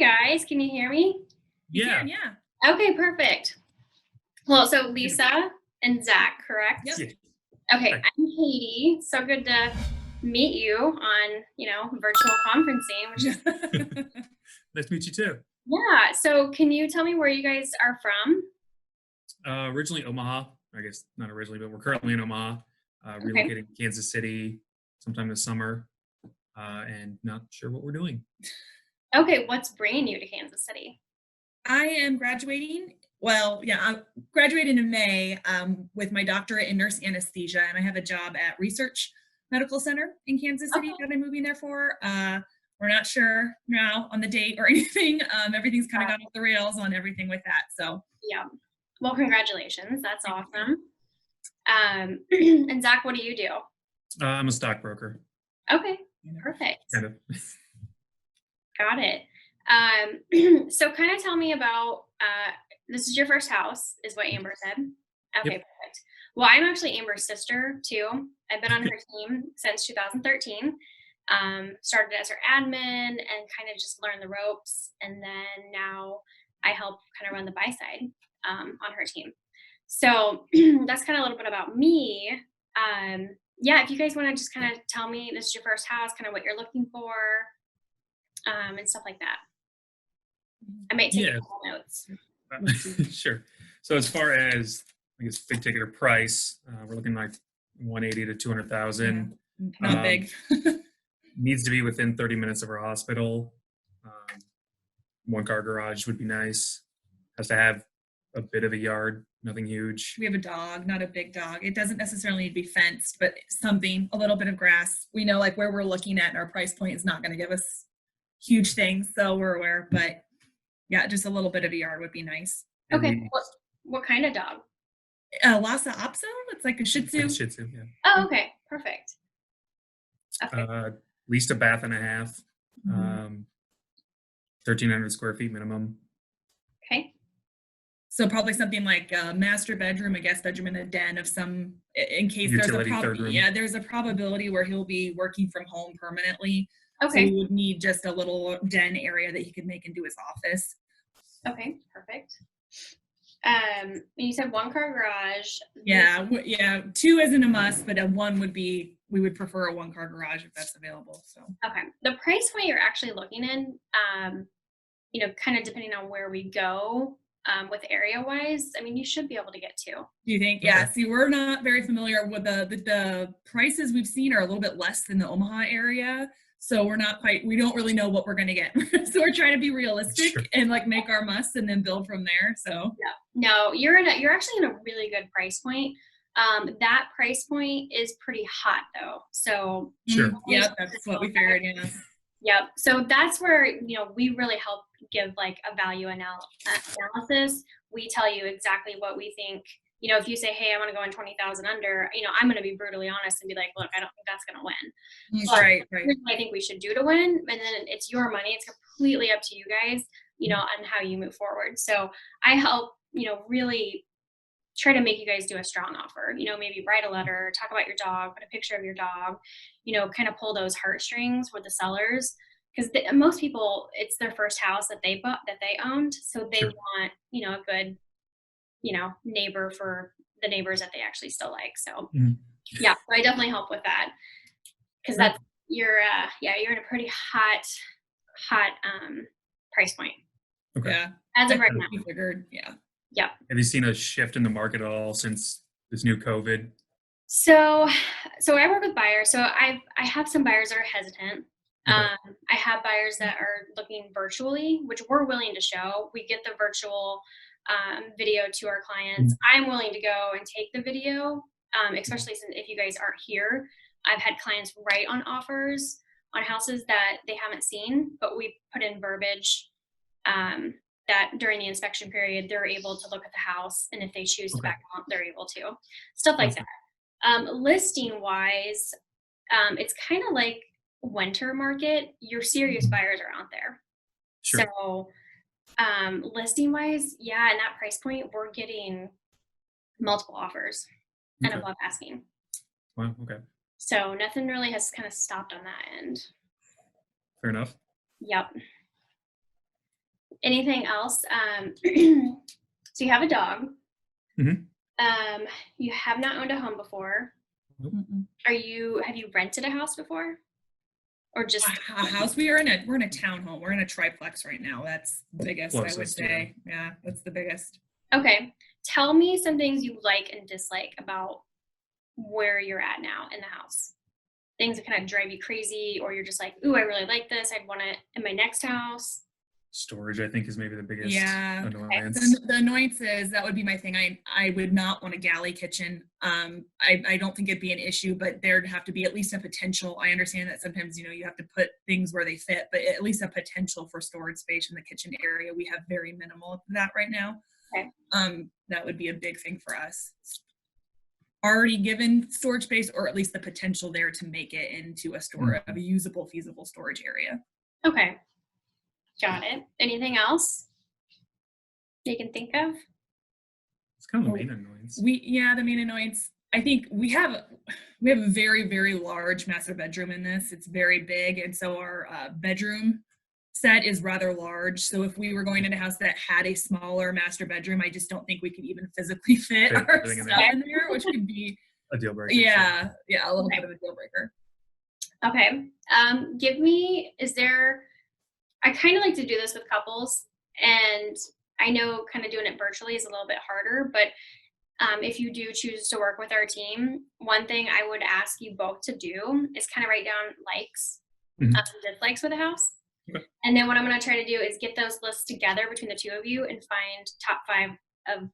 guys. Can you hear me? Yeah. Yeah. Okay, perfect. Well, so Lisa and Zach, correct? Yep. Yeah. Okay, Hi. I'm Katie. So good to meet you on, virtual conferencing, which is Nice to meet you too. yeah. So can you tell me where you guys are from? Originally Omaha, I guess not originally, but we're currently in Omaha. Okay. Relocating to Kansas City sometime this summer, and not sure what we're doing. Okay, what's bringing you to Kansas City? I am graduating. Well, yeah, I graduated in May with my doctorate in nurse anesthesia, and I have a job at Research Medical Center in Kansas City Okay. that I'm moving there for. We're not sure now on the date or anything. Everything's kind of gone off the rails on everything with that. So, Yeah. Well, congratulations. That's Thank you. awesome. And Zach, what do you do? I'm a stockbroker, Okay, perfect. kind of. Got it. So kind of tell me about this is your first house, is what Amber said. Okay, Yep. perfect. Well, I'm actually Amber's sister too. I've been on her team since 2013. Started as her admin and kind of just learned the ropes, and then now I help kind of run the buy side on her team. So that's kind of a little bit about me. Yeah, if you guys want to just kind of tell me, this is your first house, kind of what you're looking for, and stuff like that. I might take a Yeah. couple notes. Sure. So as far as I guess big ticket or price, we're looking like 180 to 200,000. Not Um, big. Needs to be within 30 minutes of our hospital. One car garage would be nice. Has to have a bit of a yard, nothing huge. We have a dog, not a big dog. It doesn't necessarily need to be fenced, but something, a little bit of grass. We know like where we're looking at and our price point is not going to give us huge things, so we're aware. But yeah, just a little bit of a yard would be nice. And Okay. we- What kind of dog? Lhasa Apso, it's like a Shih Tzu. Shih Tzu, yeah. Oh, okay. Perfect. Okay. At least a bath and a half. Mhm. 1,300 square feet minimum. Okay. So probably something like a master bedroom, a guest bedroom, and a den of some, in case Utility third room. there's a probability where he'll be working from home permanently. So Okay. we would need just a little den area that he could make into his office. Okay. Perfect. You said one car garage. Yeah, yeah. Two isn't a must, but a one would be. We would prefer a one car garage if that's available. So Okay. The price point you're actually looking in, kind of depending on where we go, with area wise, I mean, you should be able to get to. do you think? Okay. Yeah. See, we're not very familiar with the prices we've seen are a little bit less than the Omaha area. So we don't really know what we're going to get. So we're trying to be realistic Sure. and like make our must and then build from there. So No, you're actually in a really good price point. That price point is pretty hot though. So Sure. Yep, that's what we figured. Yeah. yep. So that's where, we really help give like a value analysis. We tell you exactly what we think. If you say, hey, I want to go in 20,000 under, I'm going to be brutally honest and be like, look, I don't think that's going to win. But Right. here's what I think we should do to win. And then it's your money. It's completely up to you guys, on how you move forward. So I help, really try to make you guys do a strong offer. Maybe write a letter, talk about your dog, put a picture of your dog, kind of pull those heartstrings with the sellers. Because most people, it's their first house that they bought, that they owned. So they Sure. want, a good, neighbor for the neighbors that they actually still like. So Mhm. yeah, so I definitely help with that. Because Great. that's, you're in a pretty hot price point Okay. Yeah. as of That's right what now. we figured. Yeah. Yeah. Have you seen a shift in the market at all since this new COVID? So I work with buyers. So I have some buyers that are hesitant. Okay. I have buyers that are looking virtually, which we're willing to show. We get the virtual video to our clients. I'm willing to go and take the video, especially since if you guys aren't here. I've had clients write on offers on houses that they haven't seen, but we put in verbiage that during the inspection period, they're able to look at the house. And if they choose to Okay. back out, they're able to. Stuff like Awesome. that. Listing wise, it's kind of like winter market. Your serious buyers are out there. Sure. So listing wise, yeah, and that price point, we're getting multiple offers and Okay. above asking. Wow. Okay. So nothing really has kind of stopped on that end. Fair enough. Yep. Anything else? So you have a dog. Mhm. You have not owned a home before. Mm-mm. Have you rented a house before? Or just A house. We're in a townhome. We're in a triplex right now. That's the biggest, I would Closest, yeah. say. Yeah, that's the biggest. okay. Tell me some things you like and dislike about where you're at now in the house. Things that kind of drive you crazy, or you're just like, ooh, I really like this. I'd want it in my next house. Storage, I think, is maybe the biggest Yeah. annoyance. The annoyance is that would be my thing. I would not want a galley kitchen. I don't think it'd be an issue, but there'd have to be at least a potential. I understand that sometimes, you have to put things where they fit, but at least a potential for storage space in the kitchen area. We have very minimal of that right now. Okay. That would be a big thing for us. Already given storage space, or at least the potential there to make it into a usable, feasible storage area. Okay. Got it. Anything else you can think of? It's kind of the main annoyance. The main annoyance. I think we have a very, very large master bedroom in this. It's very big, and so our bedroom set is rather large. So if we were going in a house that had a smaller master bedroom, I just don't think we could even physically fit our everything stuff in in there, which could be A deal breaker. yeah, a little Okay. bit of a deal breaker. Okay. I kind of like to do this with couples, and I know kind of doing it virtually is a little bit harder, but if you do choose to work with our team, one thing I would ask you both to do is kind of write down likes, Mhm. dislikes for the house. Okay. And then what I'm going to try to do is get those lists together between the two of you and find top 5 of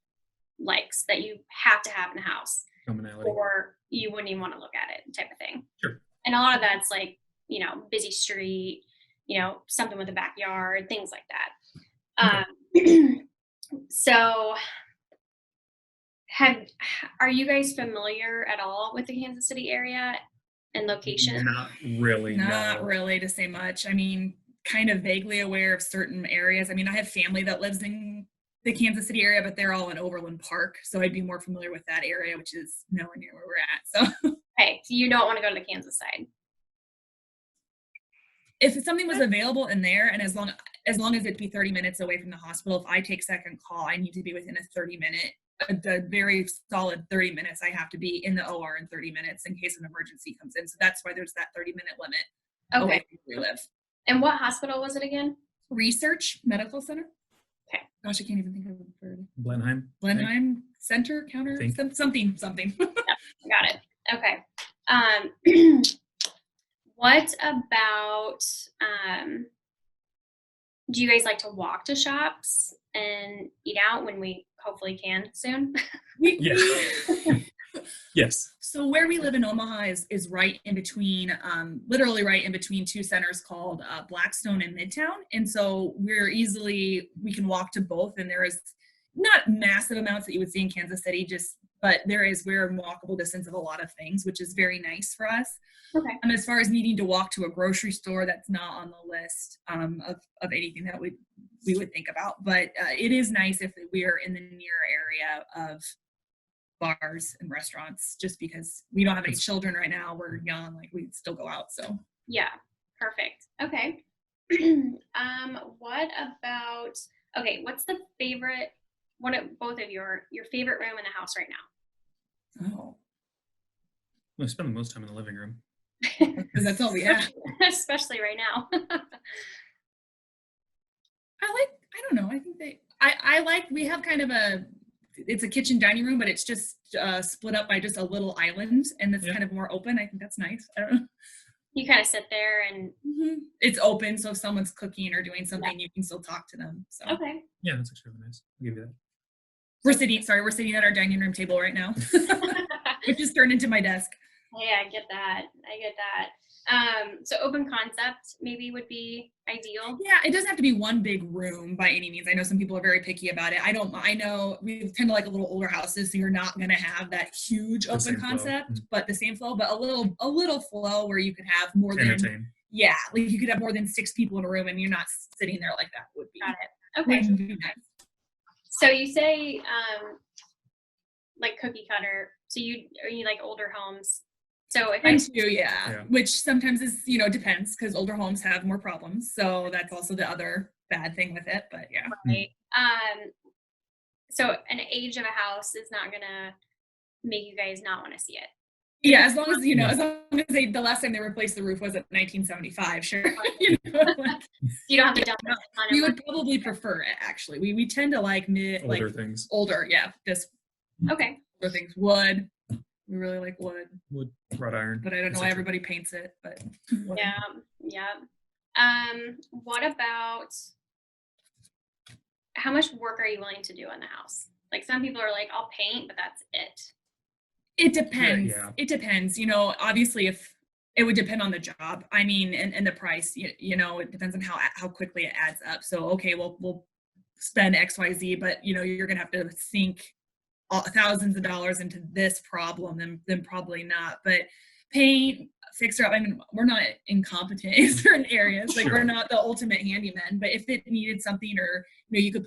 likes that you have to have in the house, Commonality. or you wouldn't even want to look at it, type of thing. Sure. And a lot of that's like, busy street, something with a backyard, things like that. So are you guys familiar at all with the Kansas City area and location? Not really. Not no. really to say much. I mean, kind of vaguely aware of certain areas. I mean, I have family that lives in the Kansas City area, but they're all in Overland Park. So I'd be more familiar with that area, which is nowhere near where we're at. So Okay, so you don't want to go to the Kansas side. if something was available in there, and as long as it'd be 30 minutes away from the hospital, if I take second call, I need to be within a very solid 30 minutes. I have to be in the OR in 30 minutes in case an emergency comes in. So that's why there's that 30-minute limit away from where we live. And what hospital was it again? Research Medical Center. Okay. Gosh, I can't even think of the word. Blenheim. Center, counter, Think. something. Got it. Okay. What about, do you guys like to walk to shops and eat out when we hopefully can soon? Yes. Yes. So where we live in Omaha is right in between, literally right in between two centers called Blackstone and Midtown. And so we can walk to both, and there is not massive amounts that you would see in Kansas City, but we're in walkable distance of a lot of things, which is very nice for us. Okay. As far as needing to walk to a grocery store, that's not on the list of anything that we would think about. But it is nice if we are in the near area of bars and restaurants, just because we don't have any children right now. We're young, like we still go out. So Yeah, perfect. Okay. What about, what's the favorite, both of your favorite room in the house right now? oh, I spend the most time in the living room. because that's all we have. Especially right now. I don't know. I think we have kind of it's a kitchen dining room, but it's just split up by just a little island, and it's kind of more open. I think that's nice. I don't know. You kind of sit there and it's open, so if someone's cooking or doing something, you can still talk to them. So okay. Yeah, that's actually really nice. I'll give you that. We're sitting at our dining room table right now, which is turned into my desk. Yeah, I get that. So open concept maybe would be ideal. Yeah, it doesn't have to be one big room by any means. I know some people are very picky about it. I know we tend to like a little older houses, so you're not going to have that huge open concept, but the same flow, but a little flow where you could have more than like you could have more than 6 people in a room, and you're not sitting there like that would be. Got it. Okay. Would be nice. So you say like cookie cutter. So you like older homes. So if which sometimes is, depends, because older homes have more problems. So that's also the other bad thing with it, but yeah. right? So an age of a house is not gonna make you guys not want to see it. Yeah, as long as, you know, Yeah. as long as the last time they replaced the roof was at 1975, sure. You know, like, You don't have to dump a no, ton we of would money. probably prefer it, actually. We tend to like Older things. older, yeah, just Okay. older things. Wood. We really like wood, Wood, wrought iron. but I don't know why etc. everybody paints it, but wood. Yeah. Yeah. What about how much work are you willing to do in the house? Like some people are like, I'll paint, but that's it. It depends. Yeah. It depends. You know, obviously, if it would depend on the job. I mean, and the price. You know, it depends on how quickly it adds up. So, okay, we'll spend XYZ, but you know, you're gonna have to sink thousands of dollars into this problem, then probably not. But paint, fixer up. I mean, we're not incompetent in certain areas. Like Sure. we're not the ultimate handyman. But if it needed something, or you know, you could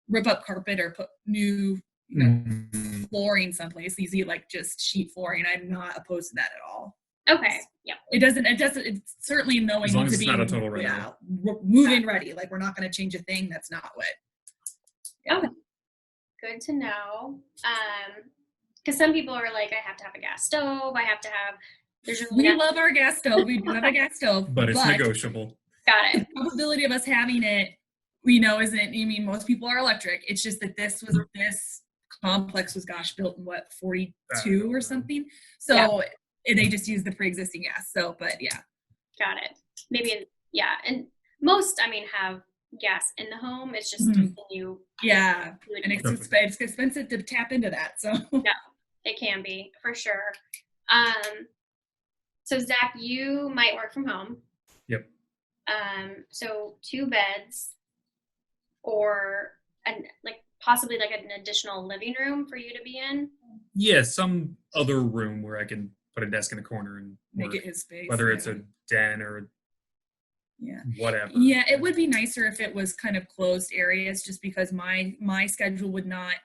rip up carpet or put new, you know, Mhm. flooring someplace easy, like just sheet flooring. I'm not opposed to that at all. Okay. Yep. It's certainly knowing As long to as it's be, not a total reno. yeah, move-in ready. Like we're not going to change a thing. That's not what. Yeah. Okay. Good to know. Because some people are like, I have to have a gas stove. I have to have. There's just We love our gas stove. We do have a gas stove, But it's negotiable. got the it. probability of us having it, we know, isn't. I mean, most people are electric. It's just that this complex was, gosh, built in what, 42 or something. So they just use the pre-existing gas. So, but yeah. Got it. Maybe yeah, and most I mean have gas in the home. It's just Mhm. you. Yeah, you would and need- it's expensive to tap into that. So it can be for sure. So Zach, you might work from home. Yep. So 2 beds, or like possibly like an additional living room for you to be in. Yeah, some other room where I can put a desk in a corner and make work, it his space. whether yeah. it's a den or Yeah. whatever. Yeah, it would be nicer if it was kind of closed areas, just because my schedule would not.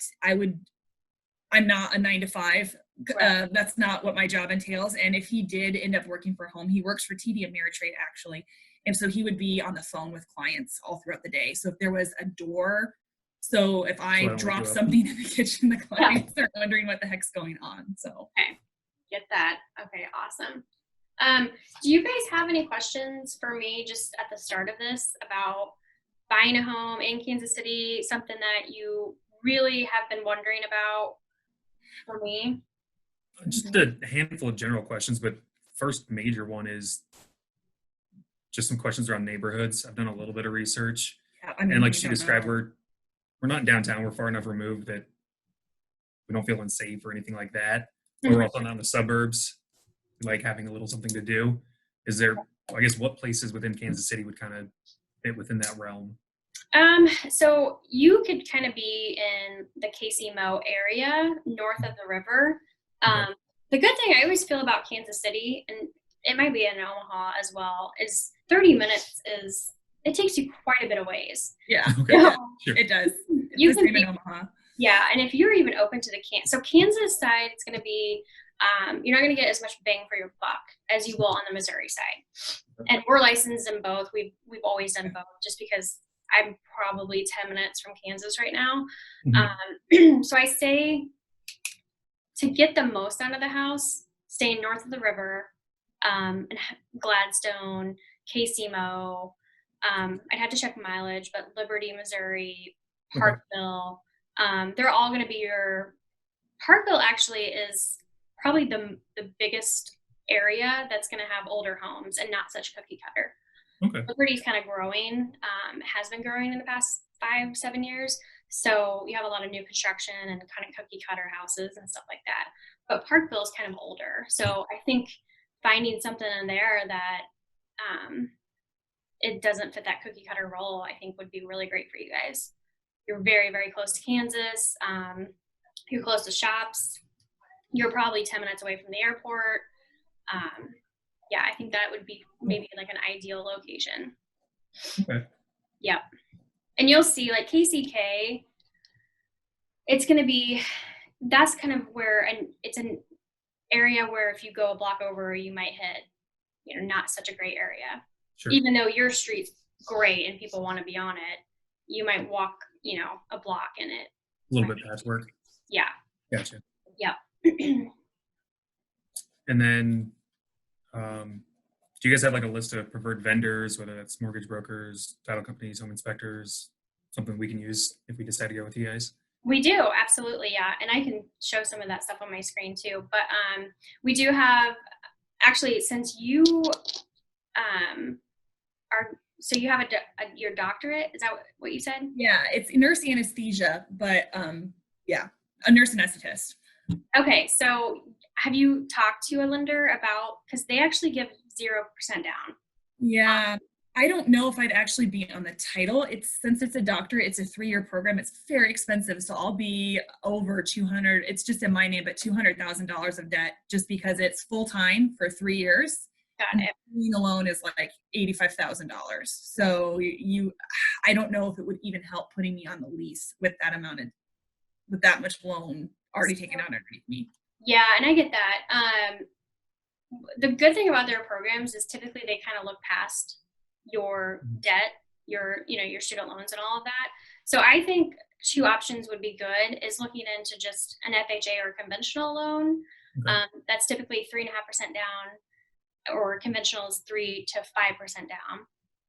I'm not a 9 to 5. Right. That's not what my job entails. And if he did end up working from home, he works for TD Ameritrade actually, and so he would be on the phone with clients all throughout the day. So if there was a door, so if I don't wake drop you up. something in the kitchen, the clients are wondering what the heck's going on. So Get that. Okay, awesome. Do you guys have any questions for me just at the start of this about buying a home in Kansas City? Something that you really have been wondering about for me? Just a handful of general questions, but first major one is just some questions around neighborhoods. I've done a little bit of research, yeah, I mean, and like we she don't described, know. we're not downtown. We're far enough removed that we don't feel unsafe or anything like that. But we're also not in the suburbs. We like having a little something to do. Is there? I guess what places within Kansas City would kind of fit within that realm? So you could kind of be in the KC-Mo area, north of the river. Okay. The good thing I always feel about Kansas City, and it might be in Omaha as well, is 30 minutes it takes you quite a bit of ways. Yeah, Okay. yeah, Sure. it does. You It's the can same in be, Omaha. yeah, and if you're even open to the Kansas side, it's going to be, you're not going to get as much bang for your buck as you will on the Missouri side. And we're licensed in both. We've always done both, just because I'm probably 10 minutes from Kansas right now. Mhm. So I say to get the most out of the house, stay north of the river, and Gladstone, KC-Mo. I'd have to check mileage, but Liberty, Missouri, Okay. Parkville, they're all going to be Parkville actually is probably the biggest area that's going to have older homes and not such cookie cutter. Okay. Liberty's kind of growing, has been growing in the past 5-7 years. So you have a lot of new construction and kind of cookie cutter houses and stuff like that. But Parkville is kind of older. So I think finding something in there that it doesn't fit that cookie cutter role, I think would be really great for you guys. You're very, very close to Kansas. You're close to shops. You're probably 10 minutes away from the airport. Yeah, I think that would be maybe like an ideal location. Okay. Yep. And you'll see like KCK, it's going to be, that's kind of where, and it's an area where if you go a block over, you might hit, not such a great area. Sure. Even though your street's great and people want to be on it, you might walk, a block in it. A little bit patchwork. Yeah. Gotcha. Yep. And then, do you guys have like a list of preferred vendors, whether that's mortgage brokers, title companies, home inspectors, something we can use if we decide to go with you guys? We do, absolutely, yeah. And I can show some of that stuff on my screen too. But we do have, actually, since you so you have your doctorate, is that what you said? Yeah, it's nurse anesthesia, but yeah, a nurse anesthetist. Okay, so have you talked to a lender about, because they actually give 0% down. Yeah, I don't know if I'd actually be on the title. Since it's a doctorate, it's a 3-year program. It's very expensive, so I'll be over 200. It's just in my name, but $200,000 of debt just because it's full time for 3 years. Got it. Paying alone is like $85,000. So I don't know if it would even help putting me on the lease with that much loan already taken out underneath me. Yeah, and I get that. The good thing about their programs is typically they kind of look past your debt, your student loans and all of that. So I think 2 options would be good, is looking into just an FHA or conventional loan. Okay. That's typically 3.5% down, or conventional is 3 to 5% down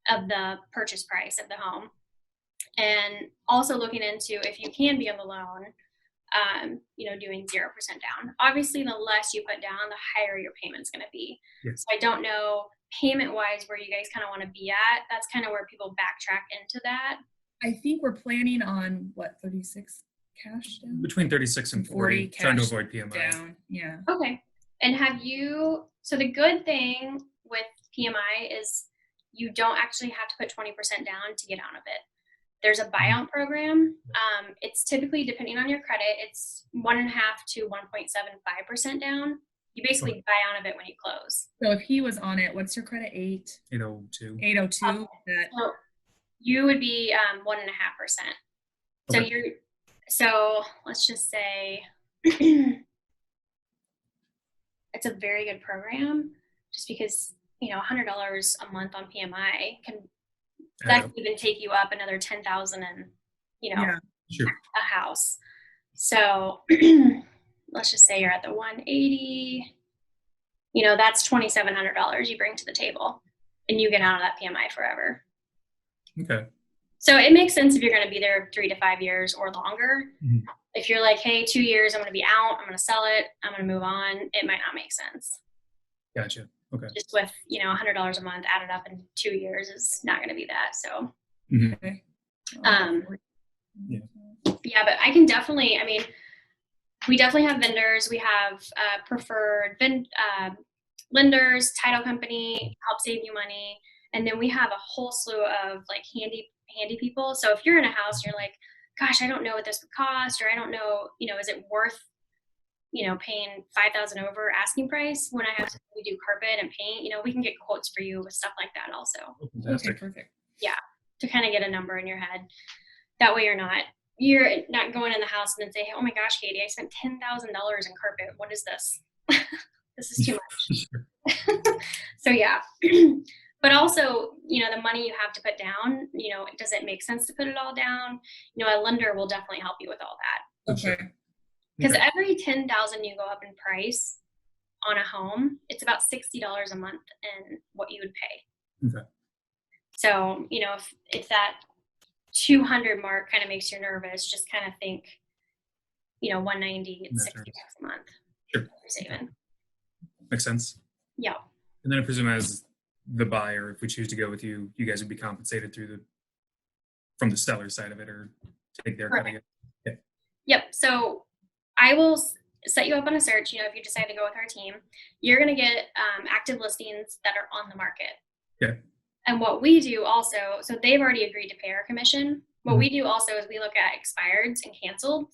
of the purchase price of the home. And also looking into, if you can be on the loan, doing 0% down. Obviously, the less you put down, the higher your payment's going to be. Yes. So I don't know payment wise where you guys kind of want to be at. That's kind of where people backtrack into that. I think we're planning on 36 cash down? Between 36 and 40, trying to cash avoid PMI. down. Yeah. Okay. And so the good thing with PMI is you don't actually have to put 20% down to get out of it. There's a buyout program. It's typically, depending on your credit, it's 1.5 to 1.75% down. You basically buy out of it when you close. So if he was on it, what's your credit? 802. 802. So you would be 1.5%. Okay. So let's just say it's a very good program, just because $100 a month on PMI that can even take you up another 10,000 and Sure. a house. So let's just say you're at the 180. That's $2,700 you bring to the table, and you get out of that PMI forever. Okay. So it makes sense if you're going to be there 3 to 5 years or longer. Mhm. If you're like, hey, 2 years, I'm going to be out, I'm going to sell it, I'm going to move on, it might not make sense. Gotcha. Okay. Just with, $100 a month added up in 2 years is not going to be that. So, Mhm. Okay. yeah, but I can definitely, we definitely have vendors. We have preferred lenders, title company, help save you money. And then we have a whole slew of like handy people. So if you're in a house and you're like, gosh, I don't know what this would cost, or I don't know, is it worth, paying $5,000 over asking price when I have to do carpet and paint, we can get quotes for you with stuff like that also. Fantastic. Okay, perfect. Yeah. To kind of get a number in your head. That way you're not going in the house and then say, oh my gosh, Katie, I spent $10,000 in carpet. What is this? This is too much. So yeah. But also, the money you have to put down, does it make sense to put it all down? A lender will definitely help you with all that. Okay. Because every $10,000 you go up in price on a home, it's about $60 a month in what you would pay. Okay. So, if that 200 mark kind of makes you nervous, just kind of think, 190, it's $60 a month. Sure. You're saving. Makes sense. Yeah. And then I presume as the buyer, if we choose to go with you, you guys would be compensated from the seller side of it, or take their cut of it. Yeah. Yep. So I will set you up on a search. If you decide to go with our team, you're going to get active listings that are on the market. Yeah. And what we do also, so they've already agreed to pay our commission. What we do also is we look at expireds and canceled.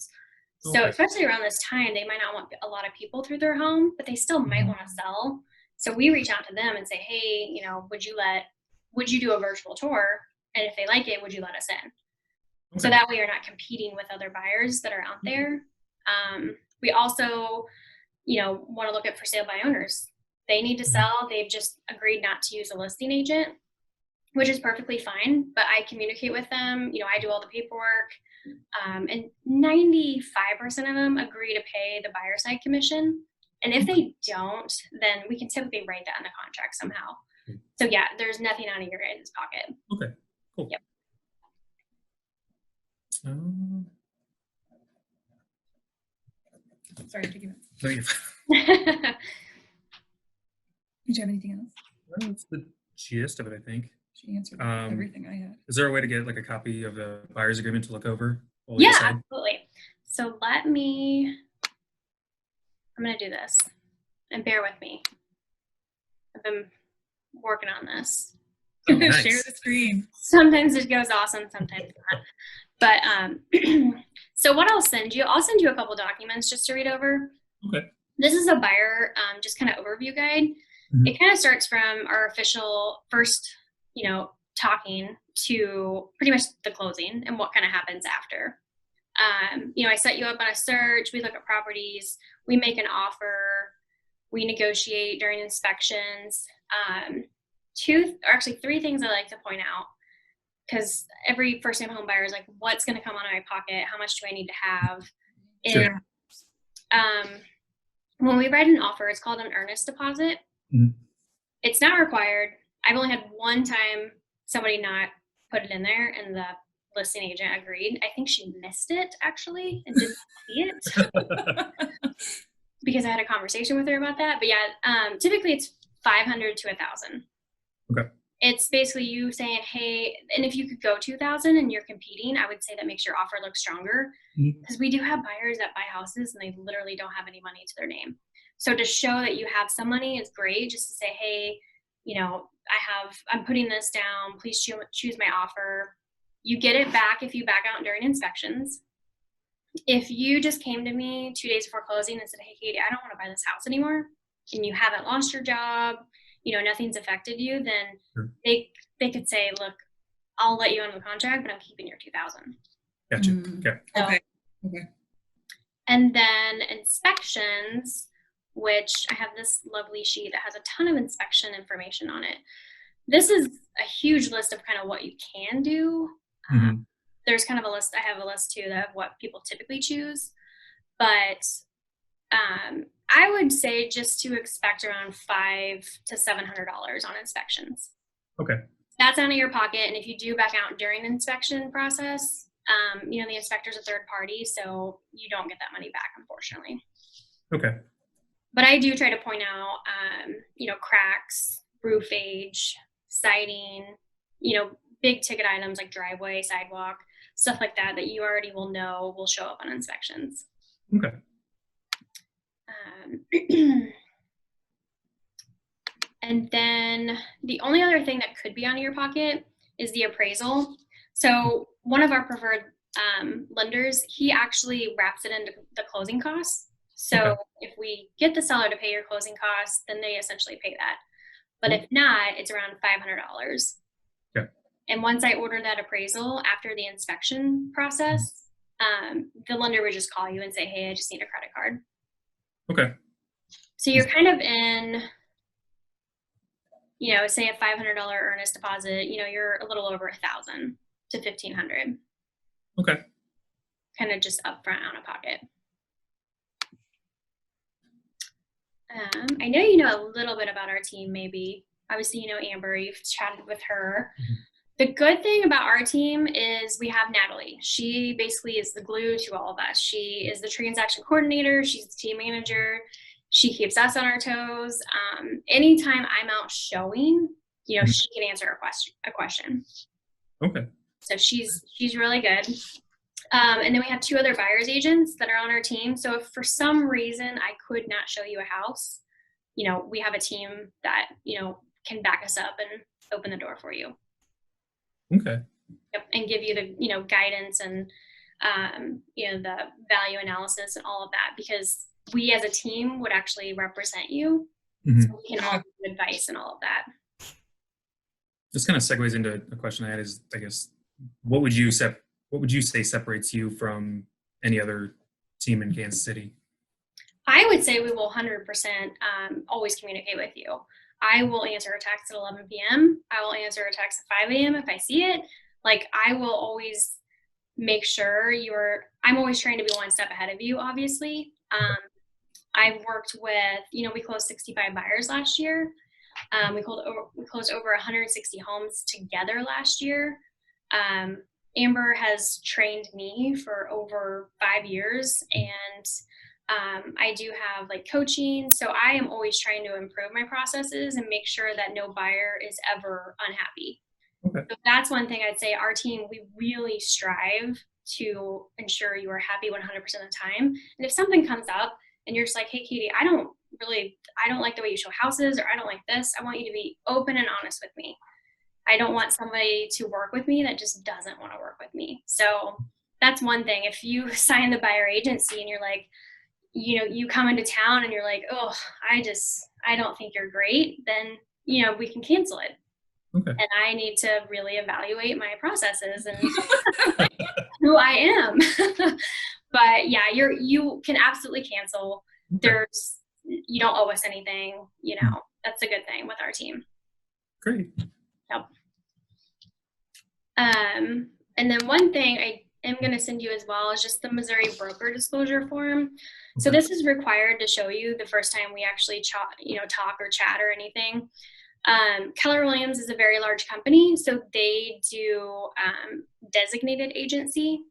So especially around this time, they might not want a lot of people through their home, but they still might want to sell. So we reach out to them and say, hey, would you do a virtual tour? And if they like it, would you let us in? Okay. So that way you're not competing with other buyers that are out there. We also, want to look at for sale by owners. They need to sell. They've just agreed not to use a listing agent. which is perfectly fine, but I communicate with them. I do all the paperwork, and 95% of them agree to pay the buyer side commission. And if they don't, then we can typically write that in the contract somehow. So yeah, there's nothing out of your guys' pocket. Okay, cool. Yep. Sorry, taking it. No, Did you have anything else? that's the gist of it, I think. She answered everything I had. Is there a way to get like a copy of the buyer's agreement to look over? Yeah, absolutely. So I'm going to do this, and bear with me. I've been working on this. Oh, nice. Share the screen. Sometimes it goes awesome, sometimes not. But so what I'll send you a couple documents just to read over. Okay. This is a buyer just kind of overview guide. Mhm. It kind of starts from our official first, talking to pretty much the closing and what kind of happens after. I set you up on a search. We look at properties. We make an offer. We negotiate during inspections. Three things I like to point out, because every first-time home buyer is like, what's going to come out of my pocket? How much do I need to have? Sure. And when we write an offer, it's called an earnest deposit. Mhm. It's not required. I've only had one time somebody not put it in there, and the listing agent agreed. I think she missed it actually and didn't see it because I had a conversation with her about that. But yeah, typically it's 500 to 1,000. Okay. It's basically you saying, hey, and if you could go 2,000 and you're competing, I would say that makes your offer look stronger, because we do have buyers that buy houses and they literally don't have any money to their name. So to show that you have some money is great, just to say, hey, I'm putting this down, please choose my offer. You get it back if you back out during inspections. If you just came to me 2 days before closing and said, hey, Katie, I don't want to buy this house anymore, and you haven't lost your job, nothing's affected you, then Sure. they could say, look, I'll let you on the contract, but I'm keeping your 2,000. Gotcha. Mm. Okay. Okay. And then inspections, which I have this lovely sheet that has a ton of inspection information on it. This is a huge list of kind of what you can do. Mhm. There's kind of a list. I have a list too of what people typically choose, but I would say just to expect around $500 to $700 on inspections. Okay. That's out of your pocket, and if you do back out during the inspection process, the inspector's a third party, so you don't get that money back, unfortunately. Okay. But I do try to point out, cracks, roof age, siding, big ticket items like driveway, sidewalk, stuff like that you already will know will show up on inspections. Okay. And then the only other thing that could be out of your pocket is the appraisal. So one of our preferred lenders, he actually wraps it into the closing costs. So Okay. if we get the seller to pay your closing costs, then they essentially pay that. But if not, it's around $500. Okay. And once I order that appraisal after the inspection process, the lender would just call you and say, hey, I just need a credit card. Okay. So you're kind of in, say a $500 earnest deposit, you're a little over $1,000 to $1,500. Okay. Kind of just upfront out of pocket. I know you know a little bit about our team, maybe. Obviously, you know Amber, you've chatted with her. Mm-hmm. The good thing about our team is we have Natalie. She basically is the glue to all of us. She is the transaction coordinator. She's the team manager. She keeps us on our toes. Anytime I'm out showing, she can answer a question. Okay. So she's really good. And then we have 2 other buyer's agents that are on our team. So if for some reason I could not show you a house, we have a team that, can back us up and open the door for you. Okay. Yep. And give you the, guidance and, the value analysis and all of that, because we as a team would actually represent you. Mhm. So we can all give advice and all of that. This kind of segues into a question I had is, I guess, what would you say separates you from any other team in Kansas City? I would say we will 100% always communicate with you. I will answer a text at 11 p.m. I will answer a text at 5 a.m. if I see it. Like, I will always make sure I'm always trying to be one step ahead of you, obviously. I've worked with, we closed 65 buyers last year. We closed over 160 homes together last year. Amber has trained me for over 5 years, and I do have like coaching. So I am always trying to improve my processes and make sure that no buyer is ever unhappy. Okay. So that's one thing I'd say. Our team, we really strive to ensure you are happy 100% of the time. And if something comes up and you're just like, hey, Katie, I don't like the way you show houses, or I don't like this, I want you to be open and honest with me. I don't want somebody to work with me that just doesn't want to work with me. So that's one thing. If you sign the buyer agency and you're like, you come into town and you're like, oh, I don't think you're great, then, we can cancel it. Okay. And I need to really evaluate my processes and who I am. But yeah, you can absolutely cancel. Okay. You don't owe us anything, that's a good thing with our team. Great. Yep. And then one thing I am going to send you as well is just the Missouri broker disclosure form. So this is required to show you the first time we actually talk or chat or anything. Keller Williams is a very large company, so they do designated agency.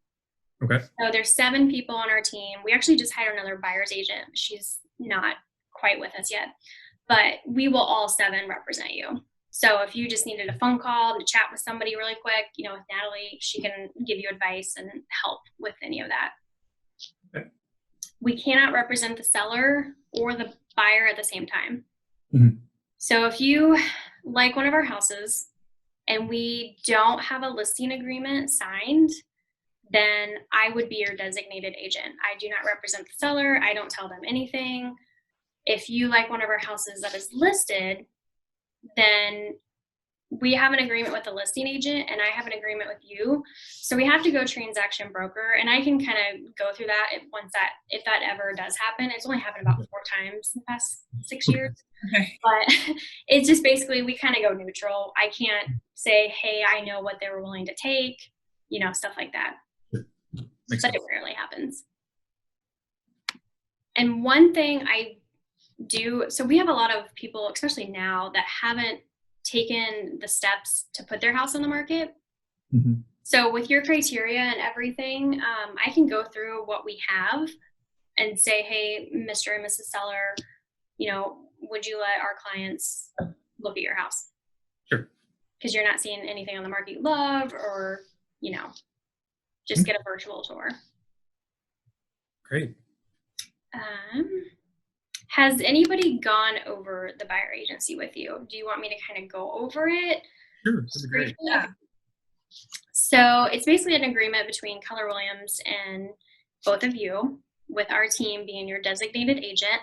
Okay. So there's 7 people on our team. We actually just hired another buyer's agent. She's not quite with us yet, but we will all 7 represent you. So if you just needed a phone call to chat with somebody really quick, with Natalie, she can give you advice and help with any of that. Okay. We cannot represent the seller or the buyer at the same time. Mm-hmm. So if you like one of our houses and we don't have a listing agreement signed, then I would be your designated agent. I do not represent the seller. I don't tell them anything. If you like one of our houses that is listed, then we have an agreement with the listing agent and I have an agreement with you. So we have to go transaction broker, and I can kind of go through that if that ever does happen. It's only happened about 4 times in the past 6 years. Okay. But it's just basically we kind of go neutral. I can't say, hey, I know what they were willing to take, stuff like that. Makes But sense. it rarely happens. And one thing I do, so we have a lot of people, especially now, that haven't taken the steps to put their house on the market. Mm-hmm. So with your criteria and everything, I can go through what we have and say, hey, Mr. and Mrs. Seller, would you let our clients look at your house? Sure. Because you're not seeing anything on the market you love, or, just get a virtual tour. Great. Has anybody gone over the buyer agency with you? Do you want me to kind of go over it? Sure. That'd be great. Yeah. So it's basically an agreement between Keller Williams and both of you, with our team being your designated agent.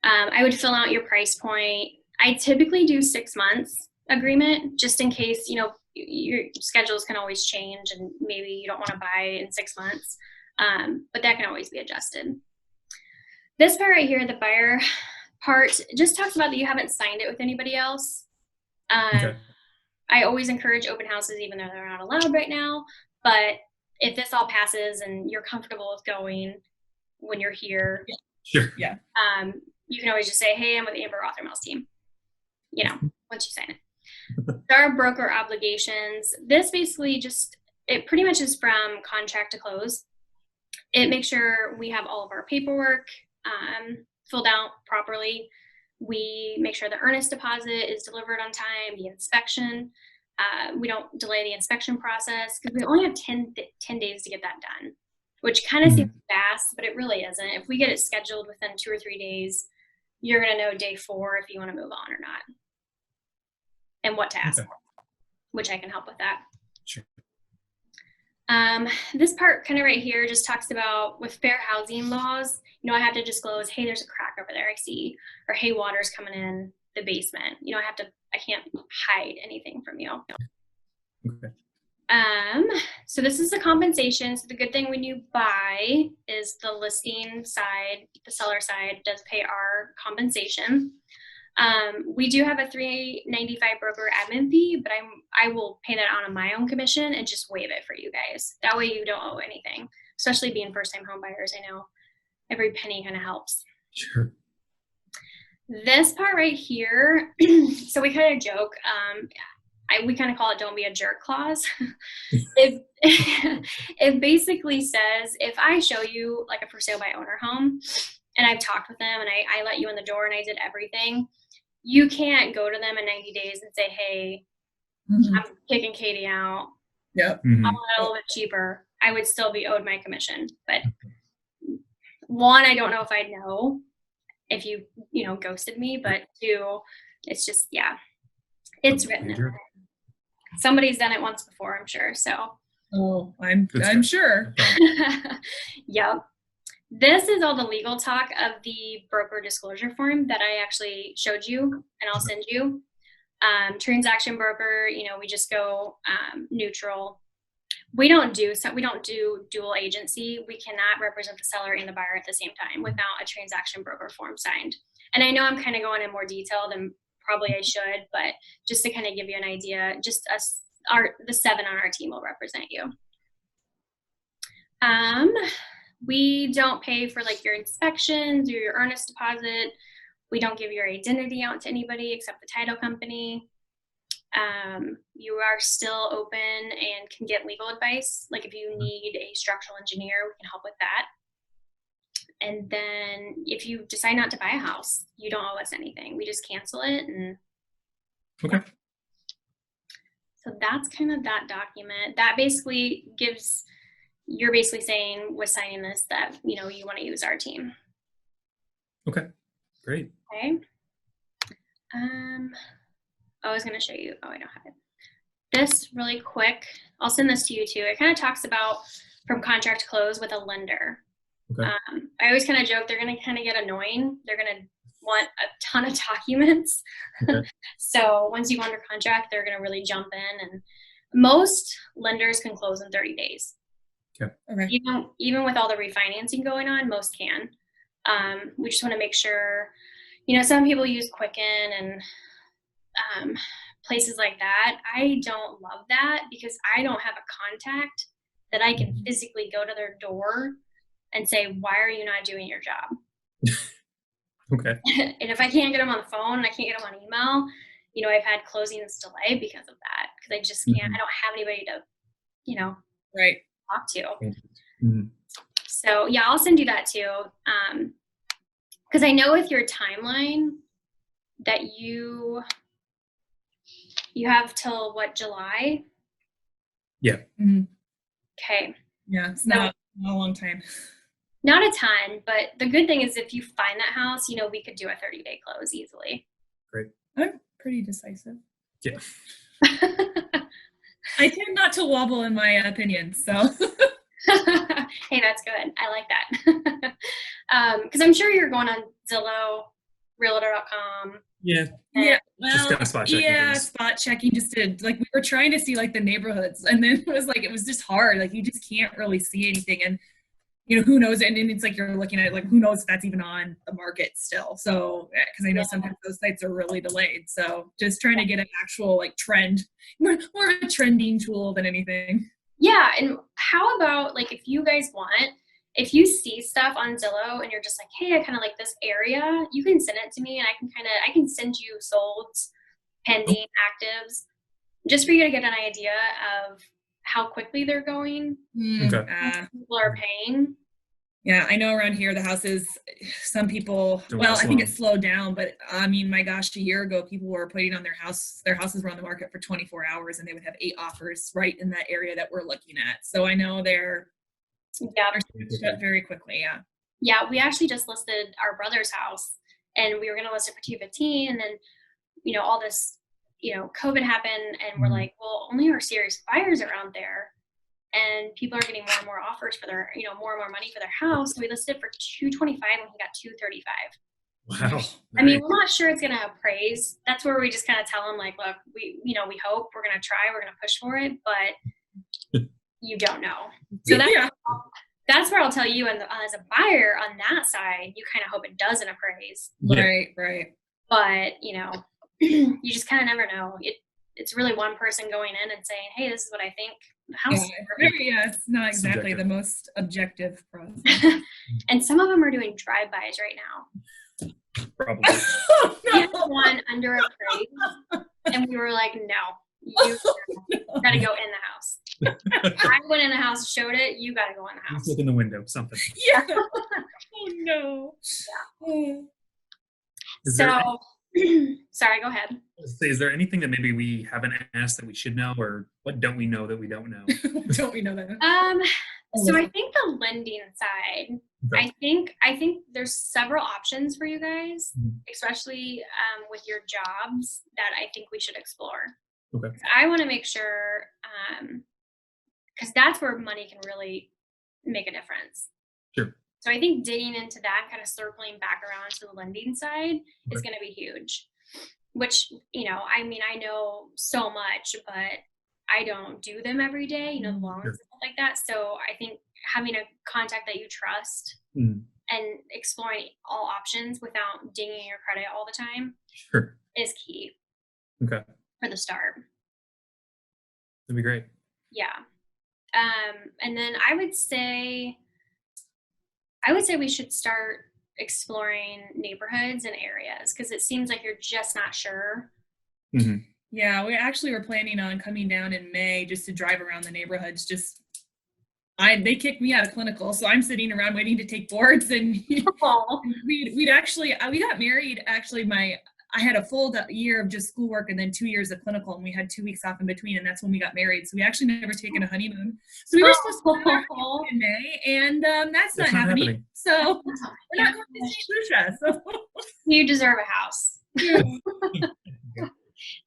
I would fill out your price point. I typically do 6 months agreement, just in case, your schedules can always change and maybe you don't want to buy in 6 months. But that can always be adjusted. This part right here, the buyer part, just talks about that you haven't signed it with anybody else. Okay. I always encourage open houses, even though they're not allowed right now. But if this all passes and you're comfortable with going when you're here, Sure. Yeah. You can always just say, hey, I'm with Amber Rothermel's team, once you sign it. There are broker obligations. This basically it pretty much is from contract to close. It makes sure we have all of our paperwork filled out properly. We make sure the earnest deposit is delivered on time, the inspection. We don't delay the inspection process because we only have 10 days to get that done, which kind of seems fast, but it really isn't. If we get it scheduled within 2 or 3 days, you're going to know day 4 if you want to move on or not and what to ask for, which I can help with that. Sure. This part kind of right here just talks about with fair housing laws, I have to disclose, hey, there's a crack over there I see, or hey, water's coming in the basement. I can't hide anything from you. Okay. So this is the compensation. So the good thing when you buy is the listing side, the seller side does pay our compensation. We do have a $3.95 broker admin fee, but I will pay that out on my own commission and just waive it for you guys. That way you don't owe anything, especially being first-time home buyers. I know every penny kind of helps. Sure. This part right here, so we kind of joke, we kind of call it "don't be a jerk" clause. It basically says, if I show you like a for sale by owner home and I've talked with them and I let you in the door and I did everything, you can't go to them in 90 days and say, hey, Mhm. I'm kicking Katie out. Yep. I want it a little bit cheaper. I would still be owed my commission. But one, I don't know if I'd know if you ghosted me, but two, it's just, yeah, it's written in there. Somebody's done it once before, I'm sure. So, Oh, I'm sure. yep. This is all the legal talk of the broker disclosure form that I actually showed you, and I'll send you. Transaction broker, we just go neutral. We don't do dual agency. We cannot represent the seller and the buyer at the same time without a transaction broker form signed. And I know I'm kind of going in more detail than probably I should, but just to kind of give you an idea, just the 7 on our team will represent you. We don't pay for like your inspections or your earnest deposit. We don't give your identity out to anybody except the title company. You are still open and can get legal advice. Like if you need a structural engineer, we can help with that. And then if you decide not to buy a house, you don't owe us anything. We just cancel it. And Okay. so that's kind of that document. That basically you're basically saying with signing this that, you want to use our team. Okay. Great. Okay. I was going to show you. Oh, I don't have it. This really quick. I'll send this to you too. It kind of talks about from contract to close with a lender. Okay. I always kind of joke they're going to kind of get annoying. They're going to want a ton of documents. Okay. So once you go under contract, they're going to really jump in. And most lenders can close in 30 days. Okay. Even with all the refinancing going on, most can. We just want to make sure, some people use Quicken and places like that. I don't love that because I don't have a contact that I can physically go to their door and say, why are you not doing your job? Okay. And if I can't get them on the phone, I can't get them on email, I've had closings delayed because of that, because I just can't, I don't have anybody to, Right. talk to. Mm-hmm. So yeah, I'll send you that too. Because I know with your timeline that you have till what, July? Yeah. Mm-hmm. Okay. Yeah, it's not a long time. Not a ton, but the good thing is if you find that house, we could do a 30-day close easily. Great. I'm pretty decisive. Yeah. I tend not to wobble in my opinion, so. Hey, that's good. I like that. Because I'm sure you're going on Zillow, Realtor.com. Yeah. Yeah. Just Well, kind of spot checking things. spot checking just to like we were trying to see like the neighborhoods, and then it was just hard. Like you just can't really see anything, and who knows? And then it's like you're looking at it, like who knows if that's even on the market still. So because I know sometimes those sites are really delayed. So just trying to get an actual like trend, more of a trending tool than anything. Yeah, and how about like if you guys want, if you see stuff on Zillow and you're just like, hey, I kind of like this area, you can send it to me and I can send you solds, pending, actives, just for you to get an idea of how quickly they're going. Okay. People are paying. Yeah, I know around here the houses, some people, I think it slowed down, but I mean, my gosh, a year ago, people were putting on their houses were on the market for 24 hours and they would have 8 offers right in that area that we're looking at. So I know they're shut very quickly. Yeah. Yeah, we actually just listed our brother's house and we were going to list it for 215, and then, all this, COVID happened and we're like, well, only our serious buyers are out there. And people are getting more and more offers for their, more and more money for their house. So we listed for 225 and he got 235. Wow. I mean, we're not sure it's going to appraise. That's where we just kind of tell them like, look, we hope, we're going to try, we're going to push for it, but you don't know. So that's where I'll tell you, and as a buyer on that side, you kind of hope it doesn't appraise. Right. but you just kind of never know. It's really one person going in and saying, hey, this is what I think the house is worth. Yeah, it's not exactly Subjective. the most objective process. And some of them are doing drive-bys right now. Probably. Oh, We had one under a crate, and we were like, no, you gotta go in the house. I went in the house, showed it, you gotta go in the Just house. look in the window, something. Yeah. Oh no. Yeah. Is there So, sorry, go ahead. Is there anything that maybe we haven't asked that we should know, or what don't we know that we don't know? Don't we know that? So I think the lending side, Okay. I think there's several options for you guys, Mhm. especially with your jobs, that I think we should explore. Okay. I want to make sure, because that's where money can really make a difference. Sure. So I think digging into that, kind of circling back around to the lending side, is Okay. going to be huge. Which, I mean, I know so much, but I don't do them every day, the loans Sure. and stuff like that. So I think having a contact that you trust Mm, and exploring all options without dinging your credit all the time sure. is key Okay. for the start. That'd be great. Yeah. And then I would say we should start exploring neighborhoods and areas, because it seems like you're just not sure. Hmm. Yeah, we actually were planning on coming down in May just to drive around the neighborhoods. They kicked me out of clinical, so I'm sitting around waiting to take boards. And Oh, we got married. Actually, I had a full year of just schoolwork and then 2 years of clinical, and we had 2 weeks off in between, and that's when we got married. So we actually never taken a honeymoon. So we were supposed to go out in May, and that's not happening. So we're not going to St. Lucia. So you deserve a house. yeah.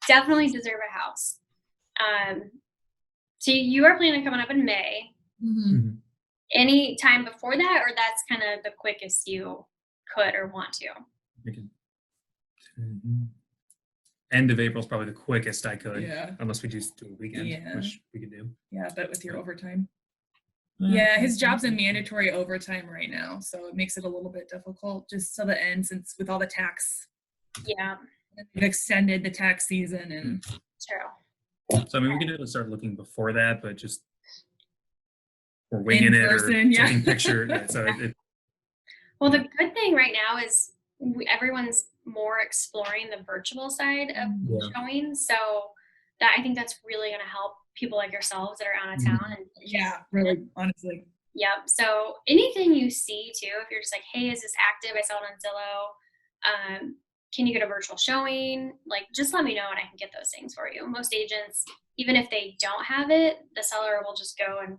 Definitely deserve a house. So you are planning on coming up in May. Mhm. Mhm. Any time before that, or that's kind of the quickest you could or want to? We can- Mhm. End of April is probably the quickest I could, Yeah. unless we just do a weekend, Yeah. which we could do. Yeah, but with your overtime. Uh, Yeah, his job's in mandatory overtime right now, so it makes it a little bit difficult just till the end, since with all the tax, Yeah, they've extended the tax season and true. So I mean, we can start looking before that, but just we're winging it or person, yeah. taking picture. Yeah, so Well, the good thing right now is everyone's more exploring the virtual side of Yeah. showing. So I think that's really going to help people like yourselves that are out of Mhm. town. And yeah, really, honestly. Yep. So anything you see too, if you're just like, hey, is this active? I saw it on Zillow. Can you get a virtual showing? Like, just let me know and I can get those things for you. Most agents, even if they don't have it, the seller will just go and,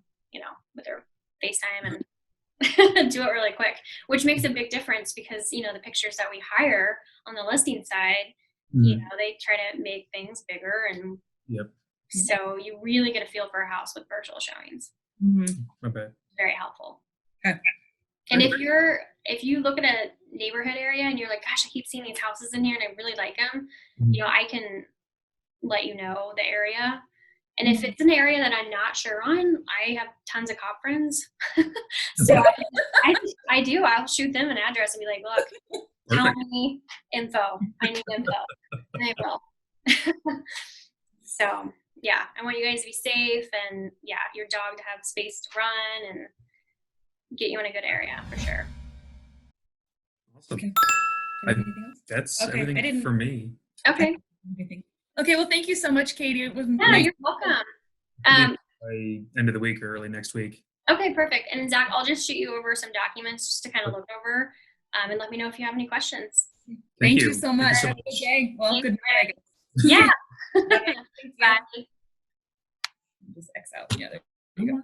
with their FaceTime and do it really quick, which makes a big difference because, the pictures that we hire on the listing side, Mhm. they try to make things bigger. And Yep. so you really get a feel for a house with virtual showings. Mhm. Okay. Very helpful. Okay. And if you look at a neighborhood area and you're like, gosh, I keep seeing these houses in here and I really like them, Mhm. I can let you know the area. And if it's an area that I'm not sure on, I have tons of cop friends. So I do. I'll shoot them an address and be like, look, tell Perfect. me info. I need info. And they will. So yeah, I want you guys to be safe and your dog to have space to run and get you in a good area for sure. Awesome. Okay. I- Anything else? That's Okay, I everything didn't- for me. Okay. Anything? Okay, well, thank you so much, Katie. It was Yeah, nice. you're welcome. By end of the week or early next week. Okay, perfect. And Zach, I'll just shoot you over some documents just to kind of look over and let me know if you have any questions. Thank you so much. Thank you so Have a much. good day. Well, Thank good you. night, I guess. Yeah. Thank you. Bye. Just X out. Yeah, there you go.